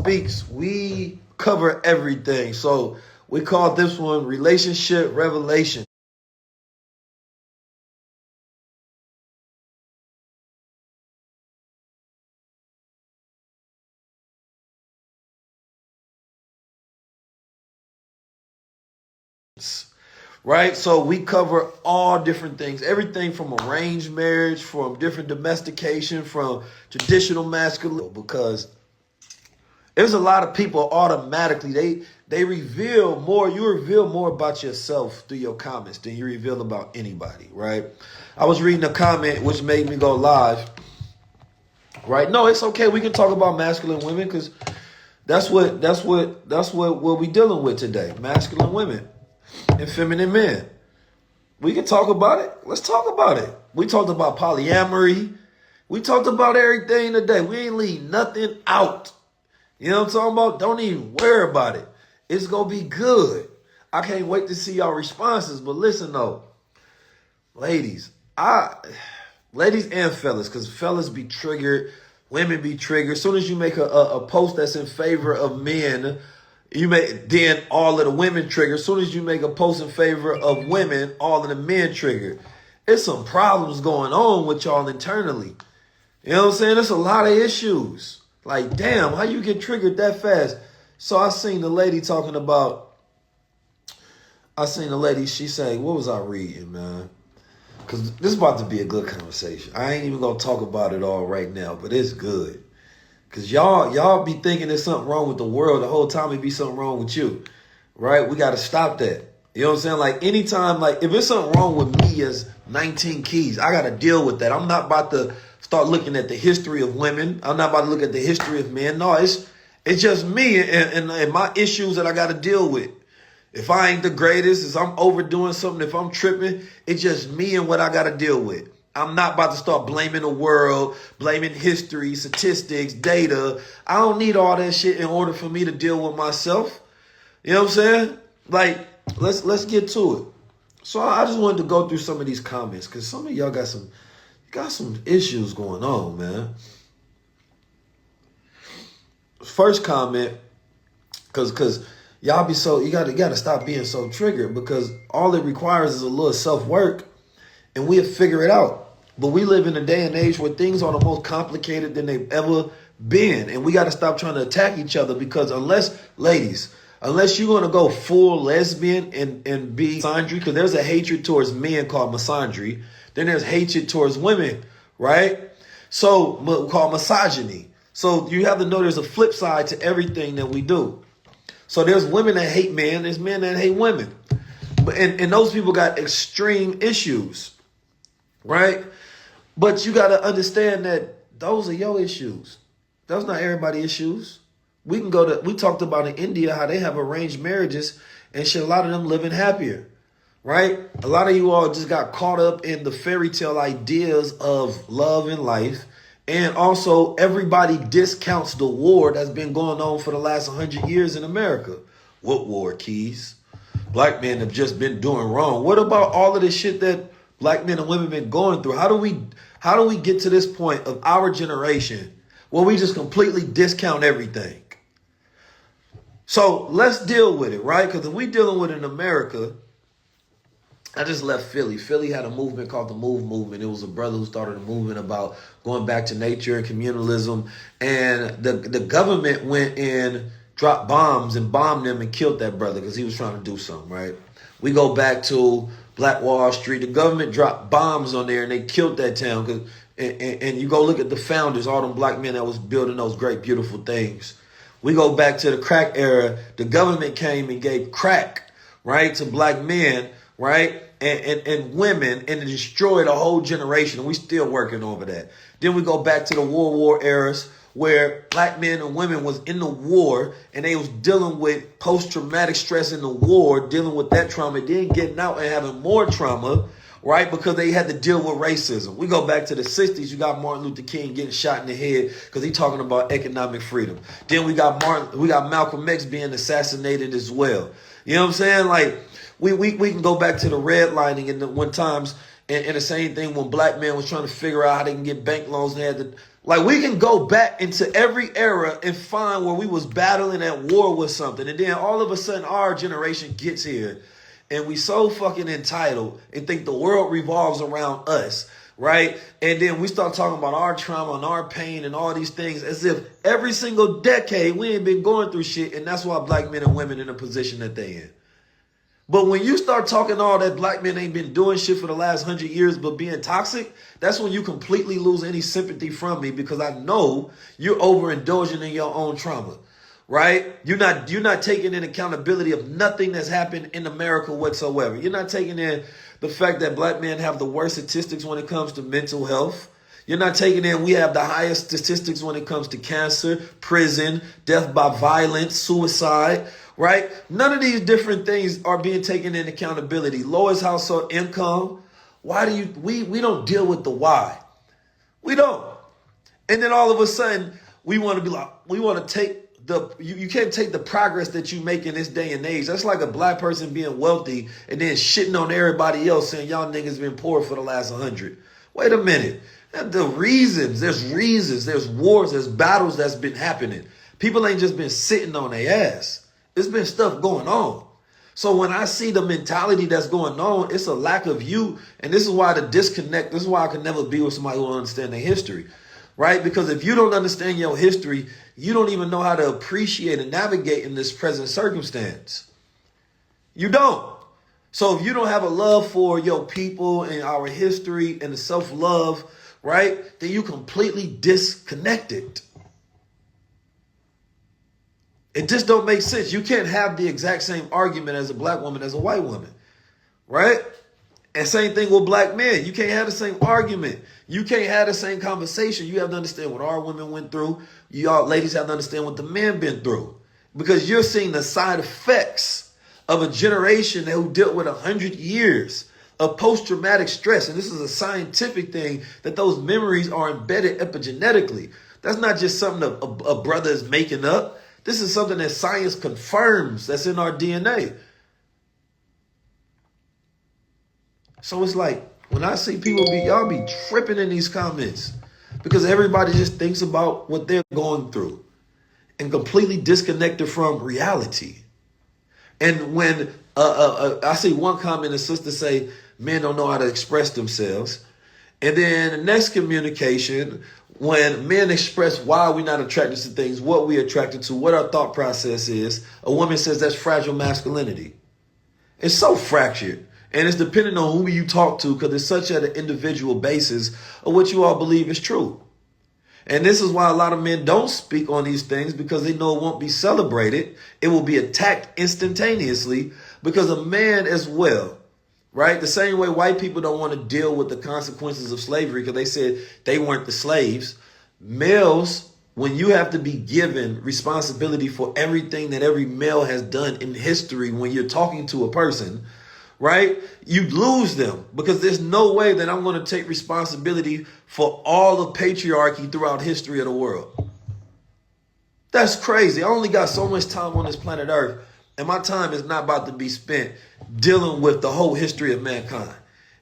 Speaks, we cover everything. So we call this one Relationship Revelation. Right? So we cover all different things, everything from arranged marriage, from different domestication, from traditional masculine, because there's a lot of people automatically, they reveal more, you reveal more about yourself through your comments than you reveal about anybody, right? I was reading a comment which made me go live, right? No, it's okay. We can talk about masculine women because that's what we're dealing with today. Masculine women and feminine men. We can talk about it. Let's talk about it. We talked about polyamory. We talked about everything today. We ain't leave nothing out. You know what I'm talking about? Don't even worry about it. It's going to be good. I can't wait to see y'all responses. But listen, though. Ladies and fellas, because fellas be triggered. Women be triggered. As soon as you make a post that's in favor of men, then all of the women trigger. As soon as you make a post in favor of women, all of the men trigger. It's some problems going on with y'all internally. You know what I'm saying? There's a lot of issues. Like, damn, how you get triggered that fast? So I seen the lady she saying, what was I reading, man? Because this is about to be a good conversation. I ain't even going to talk about it all right now, but it's good. Because y'all be thinking there's something wrong with the world. The whole time it be something wrong with you, right? We got to stop that. You know what I'm saying? Like anytime, like if there's something wrong with me as 19 Keys, I got to deal with that. I'm not about to start looking at the history of women. I'm not about to look at the history of men. No, it's just me and my issues that I got to deal with. If I ain't the greatest, if I'm overdoing something, if I'm tripping, it's just me and what I got to deal with. I'm not about to start blaming the world, blaming history, statistics, data. I don't need all that shit in order for me to deal with myself. You know what I'm saying? Like, let's get to it. So I just wanted to go through some of these comments because some of y'all got some issues going on, man. First comment, because y'all be so, you gotta stop being so triggered because all it requires is a little self-work and we'll figure it out. But we live in a day and age where things are the most complicated than they've ever been. And we got to stop trying to attack each other because unless you're going to go full lesbian and be misandry, because there's a hatred towards men called misandry. Then there's hatred towards women, right? So called misogyny. So you have to know there's a flip side to everything that we do. So there's women that hate men. There's men that hate women. And those people got extreme issues, right? But you got to understand that those are your issues. Those not everybody's issues. We talked about in India how they have arranged marriages and shit. A lot of them living happier, right? A lot of you all just got caught up in the fairy tale ideas of love and life. And also everybody discounts the war that's been going on for the last 100 years in America. What war, Keys? Black men have just been doing wrong. What about all of this shit that black men and women been going through? How do we get to this point of our generation where we just completely discount everything? So let's deal with it, right? Because if we dealing with it in America, I just left Philly. Philly had a movement called the Move Movement. It was a brother who started a movement about going back to nature and communalism. And the government went in, dropped bombs and bombed them and killed that brother because he was trying to do something, right? We go back to Black Wall Street. The government dropped bombs on there and they killed that town. And you go look at the founders, all them black men that was building those great, beautiful things. We go back to the crack era. The government came and gave crack, right, to black men, right, and women, and it destroyed a whole generation. And we still working over that. Then we go back to the World War eras where black men and women was in the war and they was dealing with post-traumatic stress in the war, dealing with that trauma, then getting out and having more trauma, right? Because they had to deal with racism. We go back to the 60s. You got Martin Luther King getting shot in the head because he's talking about economic freedom. Then we got Malcolm X being assassinated as well. You know what I'm saying? Like we can go back to the redlining and when times And the same thing when black men was trying to figure out how they can get bank loans. And they had to, like, we can go back into every era and find where we was battling at war with something. And then all of a sudden our generation gets here and we so fucking entitled and think the world revolves around us, right? And then we start talking about our trauma and our pain and all these things as if every single decade we ain't been going through shit. And that's why black men and women in the position that they in. But when you start talking all that black men ain't been doing shit for the last 100 years but being toxic, that's when you completely lose any sympathy from me, because I know you're overindulging in your own trauma, right? You're not taking in accountability of nothing that's happened in America whatsoever. You're not taking in the fact that black men have the worst statistics when it comes to mental health. You're not taking in we have the highest statistics when it comes to cancer, prison, death by violence, suicide, right? None of these different things are being taken in accountability. Lowest household income. Why do we don't deal with the why? We don't. And then all of a sudden we want to be like, we want to take you can't take the progress that you make in this day and age. That's like a black person being wealthy and then shitting on everybody else saying y'all niggas been poor for the last 100. Wait a minute. There's reasons, there's wars, there's battles that's been happening. People ain't just been sitting on their ass. There's been stuff going on. So when I see the mentality that's going on, it's a lack of you. And this is why the disconnect, this is why I can never be with somebody who don't understand their history, right? Because if you don't understand your history, you don't even know how to appreciate and navigate in this present circumstance. You don't. So if you don't have a love for your people and our history and the self-love, right, then you completely disconnected. It just don't make sense. You can't have the exact same argument as a black woman as a white woman, right? And same thing with black men. You can't have the same argument. You can't have the same conversation. You have to understand what our women went through. Y'all ladies have to understand what the men been through, because you're seeing the side effects of a generation who dealt with 100 years of post-traumatic stress. And this is a scientific thing, that those memories are embedded epigenetically. That's not just something a brother is making up. This is something that science confirms that's in our DNA. So it's like, when I see people y'all be tripping in these comments because everybody just thinks about what they're going through and completely disconnected from reality. And when I see one comment, a sister say, men don't know how to express themselves. And then the next communication, when men express why we're not attracted to things, what we're attracted to, what our thought process is, a woman says that's fragile masculinity. It's so fractured. And it's depending on who you talk to, because it's such at an individual basis of what you all believe is true. And this is why a lot of men don't speak on these things, because they know it won't be celebrated. It will be attacked instantaneously, because a man as well, right? The same way white people don't want to deal with the consequences of slavery because they said they weren't the slaves. Males, when you have to be given responsibility for everything that every male has done in history, when you're talking to a person, right, you lose them, because there's no way that I'm going to take responsibility for all of patriarchy throughout history of the world. That's crazy. I only got so much time on this planet Earth, and my time is not about to be spent dealing with the whole history of mankind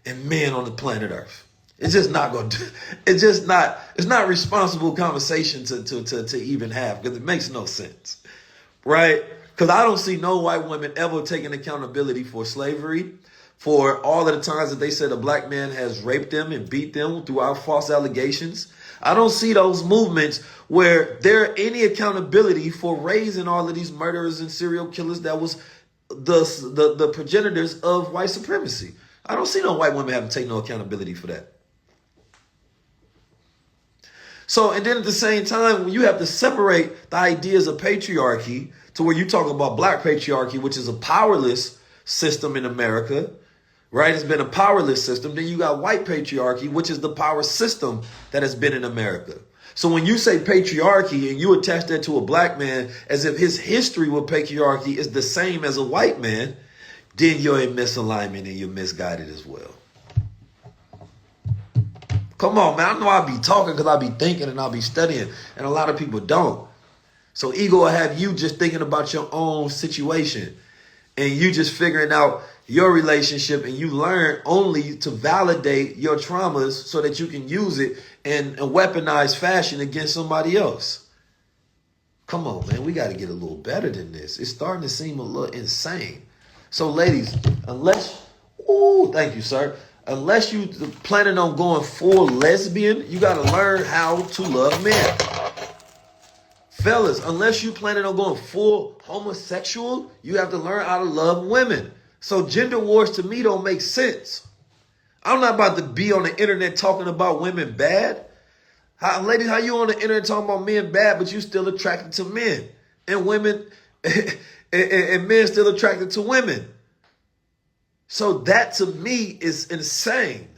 and men on the planet Earth. It's just not going to, it's not responsible conversation to even have, because it makes no sense, right? Because I don't see no white women ever taking accountability for slavery, for all of the times that they said a black man has raped them and beat them throughout false allegations. I don't see those movements where there any accountability for raising all of these murderers and serial killers that was the progenitors of white supremacy. I don't see no white women having to take no accountability for that. So, and then at the same time, you have to separate the ideas of patriarchy to where you talk about black patriarchy, which is a powerless system in America, right? It's been a powerless system. Then you got white patriarchy, which is the power system that has been in America. So when you say patriarchy and you attach that to a black man as if his history with patriarchy is the same as a white man, then you're in misalignment and you're misguided as well. Come on, man. I know I'll be talking because I'll be thinking and I'll be studying, and a lot of people don't. So ego will have you just thinking about your own situation and you just figuring out your relationship and you learn only to validate your traumas so that you can use it in a weaponized fashion against somebody else. Come on, man. We got to get a little better than this. It's starting to seem a little insane. So, ladies, thank you, sir. Unless you planning on going full lesbian, you got to learn how to love men. Fellas, unless you planning on going full homosexual, you have to learn how to love women. So gender wars to me don't make sense. I'm not about to be on the internet talking about women bad. Ladies, how you on the internet talking about men bad, but you still attracted to men? And women, and men still attracted to women. So that to me is insane.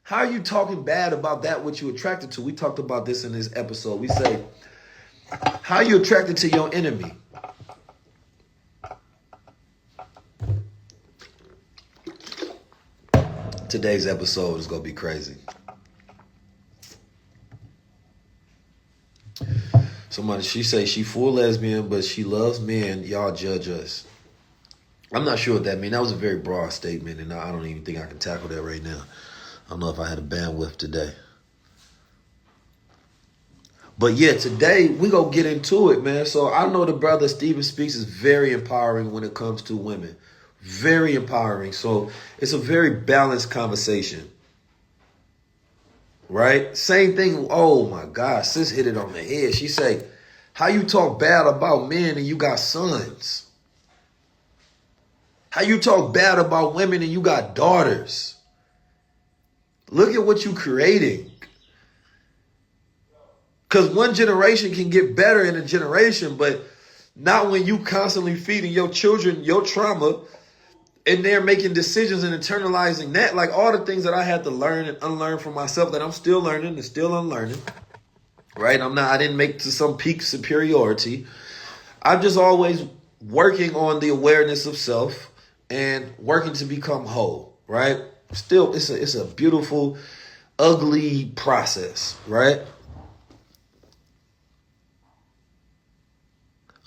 How are you talking bad about that which you attracted to? We talked about this in this episode. We say, how are you attracted to your enemy? Today's episode is going to be crazy. She say she full lesbian, but she loves men. Y'all judge us. I'm not sure what that means. That was a very broad statement, and I don't even think I can tackle that right now. I don't know if I had a bandwidth today. But yeah, today we gonna get into it, man. So I know the brother Stephen Speaks is very empowering when it comes to women. Very empowering. So it's a very balanced conversation. Right? Same thing. Oh my God, sis hit it on the head. She say, how you talk bad about men and you got sons? How you talk bad about women and you got daughters? Look at what you creating. Because one generation can get better in a generation, but not when you constantly feeding your children your trauma and they're making decisions and internalizing that. Like all the things that I had to learn and unlearn for myself that I'm still learning and still unlearning. Right? I didn't make to some peak superiority. I'm just always working on the awareness of self and working to become whole. Right? Still, it's a beautiful, ugly process. Right?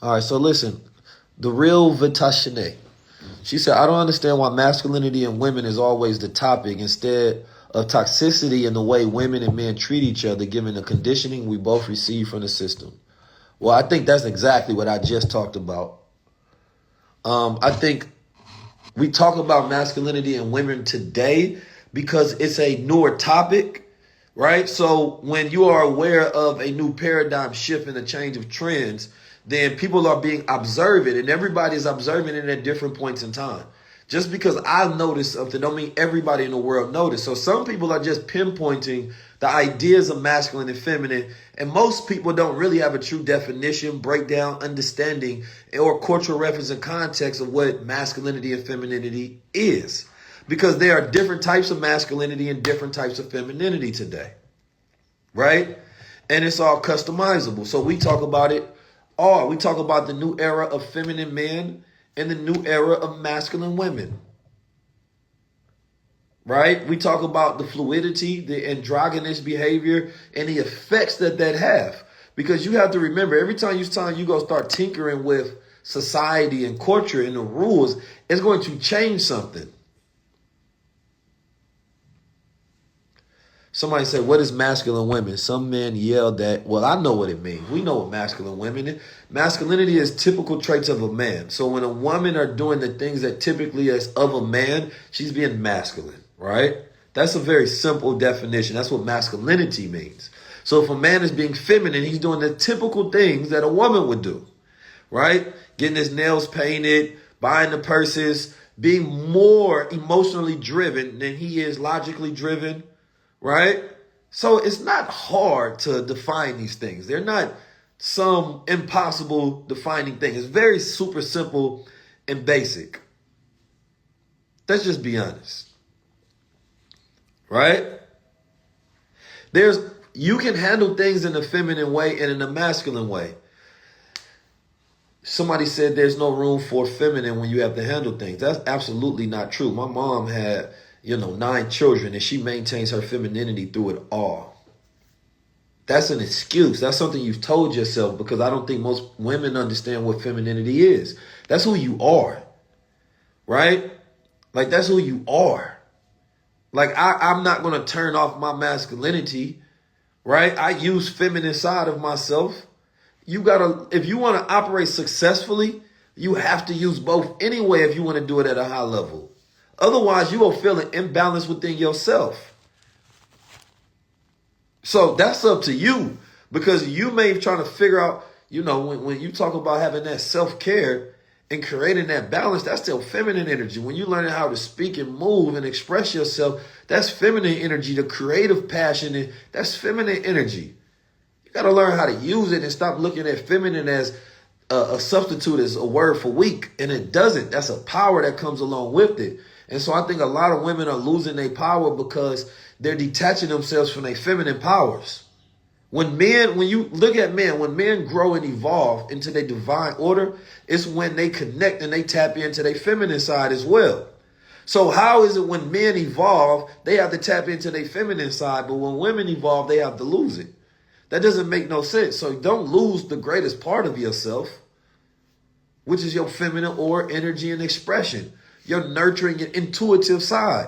All right, so listen, the real Vitashine. She said, I don't understand why masculinity in women is always the topic instead of toxicity in the way women and men treat each other, given the conditioning we both receive from the system. Well, I think that's exactly what I just talked about. I think we talk about masculinity in women today because it's a newer topic, right? So when you are aware of a new paradigm shift and a change of trends, then people are being observant and everybody is observing it at different points in time. Just because I notice something don't mean everybody in the world notice. So some people are just pinpointing the ideas of masculine and feminine, and most people don't really have a true definition, breakdown, understanding, or cultural reference and context of what masculinity and femininity is. Because there are different types of masculinity and different types of femininity today, right? And it's all customizable. So we talk about it. We talk about the new era of feminine men and the new era of masculine women. Right? We talk about the fluidity, the androgynous behavior, and the effects that have. Because you have to remember, every time you go start tinkering with society and culture and the rules, it's going to change something. Somebody said, what is masculine women? Some men yelled that. Well, I know what it means. We know what masculine women is. Masculinity is typical traits of a man. So when a woman are doing the things that typically is of a man, she's being masculine, right? That's a very simple definition. That's what masculinity means. So if a man is being feminine, he's doing the typical things that a woman would do, right? Getting his nails painted, buying the purses, being more emotionally driven than he is logically driven. Right? So it's not hard to define these things. They're not some impossible defining thing. It's very super simple and basic. Let's just be honest. Right? You can handle things in a feminine way and in a masculine way. Somebody said there's no room for feminine when you have to handle things. That's absolutely not true. My mom had 9 children, and she maintains her femininity through it all. That's an excuse. That's something you've told yourself, because I don't think most women understand what femininity is. That's who you are, right? Like, that's who you are. Like, I'm not going to turn off my masculinity, right? I use feminine side of myself. You gotta, if you want to operate successfully, you have to use both anyway if you want to do it at a high level. Otherwise, you will feel an imbalance within yourself. So that's up to you, because you may be trying to figure out, when you talk about having that self-care and creating that balance, that's still feminine energy. When you learn how to speak and move and express yourself, that's feminine energy. The creative passion, that's feminine energy. You got to learn how to use it and stop looking at feminine as a substitute, as a word for weak. And it doesn't. That's a power that comes along with it. And so I think a lot of women are losing their power because they're detaching themselves from their feminine powers. When you look at men, when men grow and evolve into their divine order, it's when they connect and they tap into their feminine side as well. So how is it when men evolve, they have to tap into their feminine side, but when women evolve, they have to lose it? That doesn't make no sense. So don't lose the greatest part of yourself, which is your feminine aura, energy, and expression, your nurturing and intuitive side.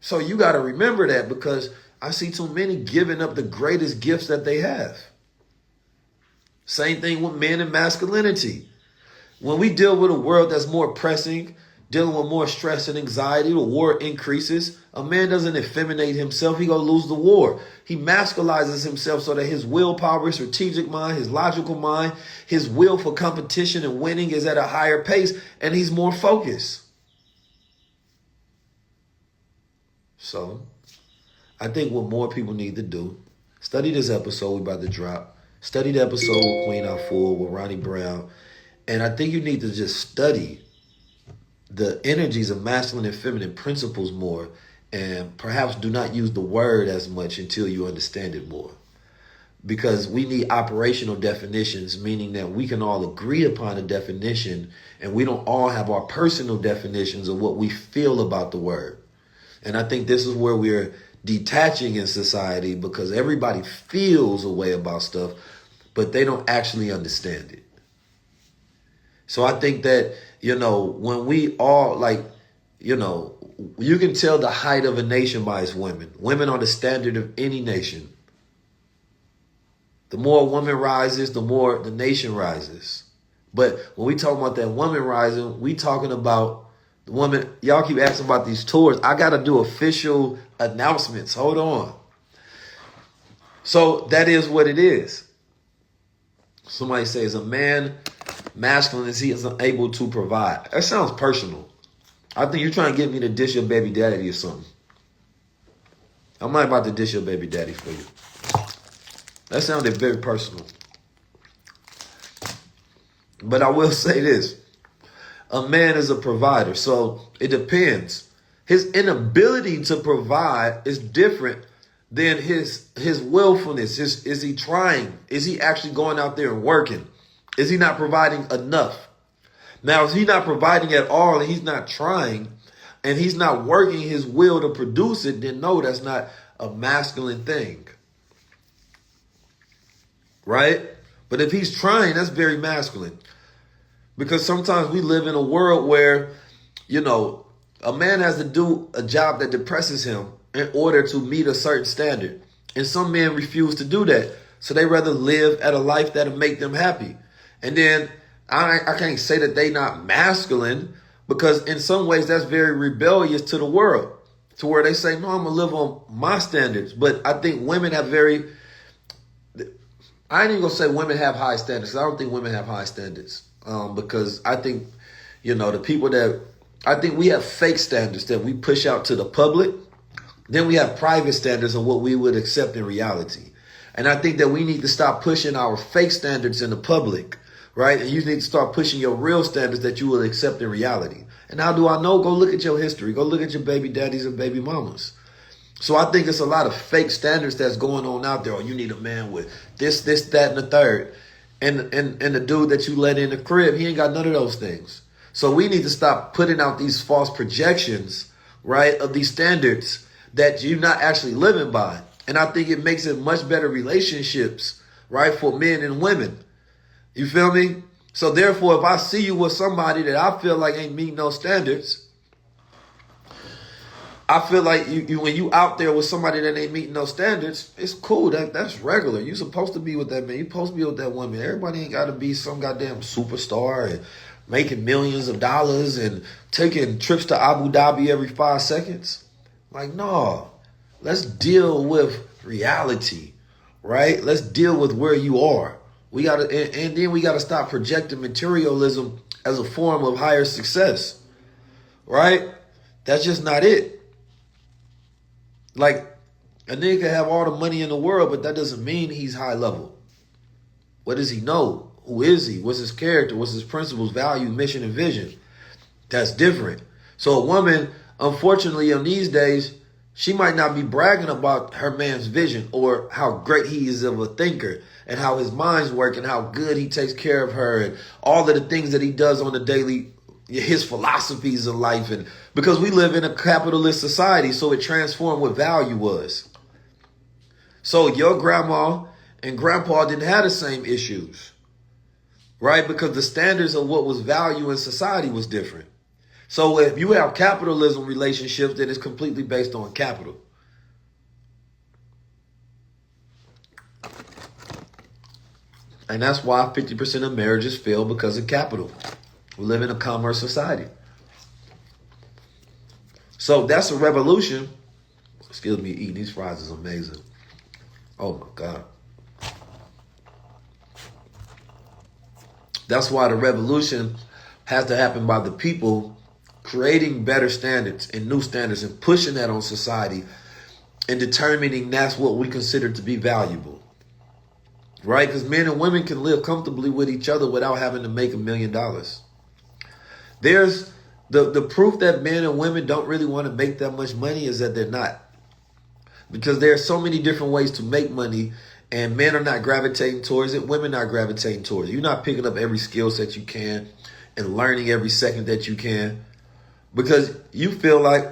So you got to remember that, because I see too many giving up the greatest gifts that they have. Same thing with men and masculinity. When we deal with a world that's more pressing, dealing with more stress and anxiety, the war increases. A man doesn't effeminate himself. He going to lose the war. He masculizes himself so that his willpower, his strategic mind, his logical mind, his will for competition and winning is at a higher pace, and he's more focused. So I think what more people need to do, study this episode we're about to drop. Study the episode with Queen Afua, with Ronnie Brown. And I think you need to just study the energies of masculine and feminine principles more, and perhaps do not use the word as much until you understand it more. Because we need operational definitions, meaning that we can all agree upon a definition, and we don't all have our personal definitions of what we feel about the word. And I think this is where we're detaching in society, because everybody feels a way about stuff, but they don't actually understand it. So I think that, when we all you can tell the height of a nation by its women. Women are the standard of any nation. The more a woman rises, the more the nation rises. But when we talk about that woman rising, we talking about the woman. Y'all keep asking about these tours. I got to do official announcements. Hold on. So that is what it is. Somebody says a man masculine is he is unable to provide. That sounds personal. I think you're trying to get me to dish your baby daddy or something. I'm not about to dish your baby daddy for you. That sounded very personal. But I will say this. A man is a provider, so it depends. His inability to provide is different than his willfulness. Is he trying? Is he actually going out there and working? Is he not providing enough? Now, if he's not providing at all and he's not trying and he's not working his will to produce it, then no, that's not a masculine thing. Right? But if he's trying, that's very masculine. Because sometimes we live in a world where, a man has to do a job that depresses him in order to meet a certain standard. And some men refuse to do that. So they rather live at a life that'll make them happy. And then I can't say that they not masculine, because in some ways that's very rebellious to the world, to where they say, no, I'm going to live on my standards. But I think women have I ain't even going to say women have high standards. I don't think women have high standards. Because I think, I think we have fake standards that we push out to the public. Then we have private standards of what we would accept in reality. And I think that we need to stop pushing our fake standards in the public, right? And you need to start pushing your real standards that you will accept in reality. And how do I know? Go look at your history. Go look at your baby daddies and baby mamas. So I think it's a lot of fake standards that's going on out there. Oh, you need a man with this, that, and the third. And the dude that you let in the crib, he ain't got none of those things. So we need to stop putting out these false projections, right, of these standards that you're not actually living by. And I think it makes it much better relationships, right, for men and women. You feel me? So therefore, if I see you with somebody that I feel like ain't meeting no standards, I feel like you when you out there with somebody that ain't meeting no standards, it's cool. That's regular. You supposed to be with that man. You supposed to be with that woman. Everybody ain't got to be some goddamn superstar and making millions of dollars and taking trips to Abu Dhabi every 5 seconds. Like, no. Let's deal with reality, right? Let's deal with where you are. We gotta, and then we gotta stop projecting materialism as a form of higher success, right? That's just not it. Like, a nigga can have all the money in the world, but that doesn't mean he's high level. What does he know? Who is he? What's his character? What's his principles, value, mission, and vision? That's different. So a woman, unfortunately, in these days, she might not be bragging about her man's vision or how great he is of a thinker and how his mind's work and how good he takes care of her and all of the things that he does on the daily, his philosophies of life. And because we live in a capitalist society, so it transformed what value was. So your grandma and grandpa didn't have the same issues, right? Because the standards of what was value in society was different. So if you have capitalism relationships, then it's completely based on capital. And that's why 50% of marriages fail, because of capital. We live in a commerce society. So that's a revolution. Excuse me, eating these fries is amazing. Oh my God. That's why the revolution has to happen by the people creating better standards and new standards and pushing that on society and determining that's what we consider to be valuable. Right? Because men and women can live comfortably with each other without having to make $1 million. There's the proof that men and women don't really want to make that much money is that they're not. Because there are so many different ways to make money, and men are not gravitating towards it. Women are gravitating towards it. You're not picking up every skill set you can and learning every second that you can because you feel like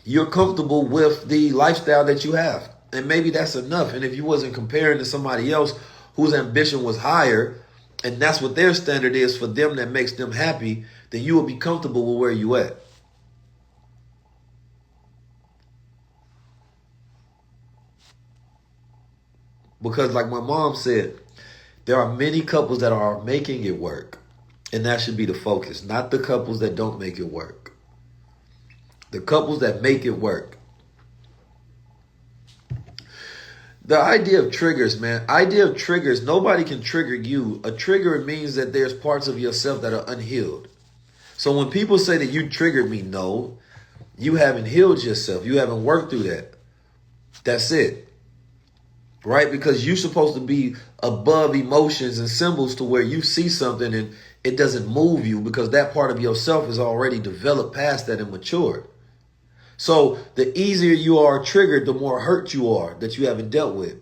you're comfortable with the lifestyle that you have. And maybe that's enough. And if you wasn't comparing to somebody else whose ambition was higher, and that's what their standard is for them that makes them happy, then you will be comfortable with where you at. Because like my mom said, there are many couples that are making it work. And that should be the focus, not the couples that don't make it work. The couples that make it work. The idea of triggers, man. Idea of triggers, nobody can trigger you. A trigger means that there's parts of yourself that are unhealed. So when people say that you triggered me, no, you haven't healed yourself. You haven't worked through that. That's it. Right? Because you're supposed to be above emotions and symbols to where you see something and it doesn't move you because that part of yourself is already developed past that and matured. So the easier you are triggered, the more hurt you are that you haven't dealt with.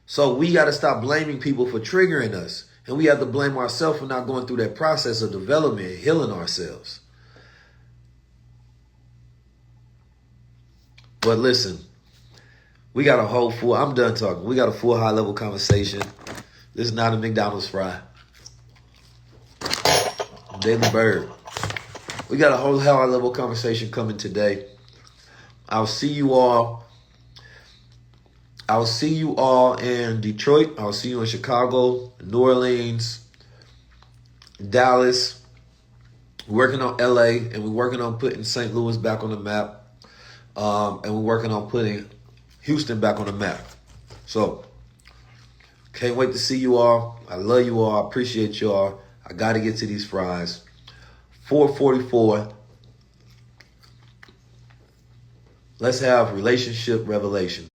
So we got to stop blaming people for triggering us. And we have to blame ourselves for not going through that process of development and healing ourselves. But listen, we got a whole full, I'm done talking. We got a full high level conversation. This is not a McDonald's fry. Daily Bird. We got a whole high level conversation coming today. I'll see you all in Detroit. I'll see you in Chicago, New Orleans, Dallas. We're working on LA, and we're working on putting St. Louis back on the map. And we're working on putting Houston back on the map. So, can't wait to see you all. I love you all. I appreciate you all. I got to get to these fries. 444. Let's have relationship revelation.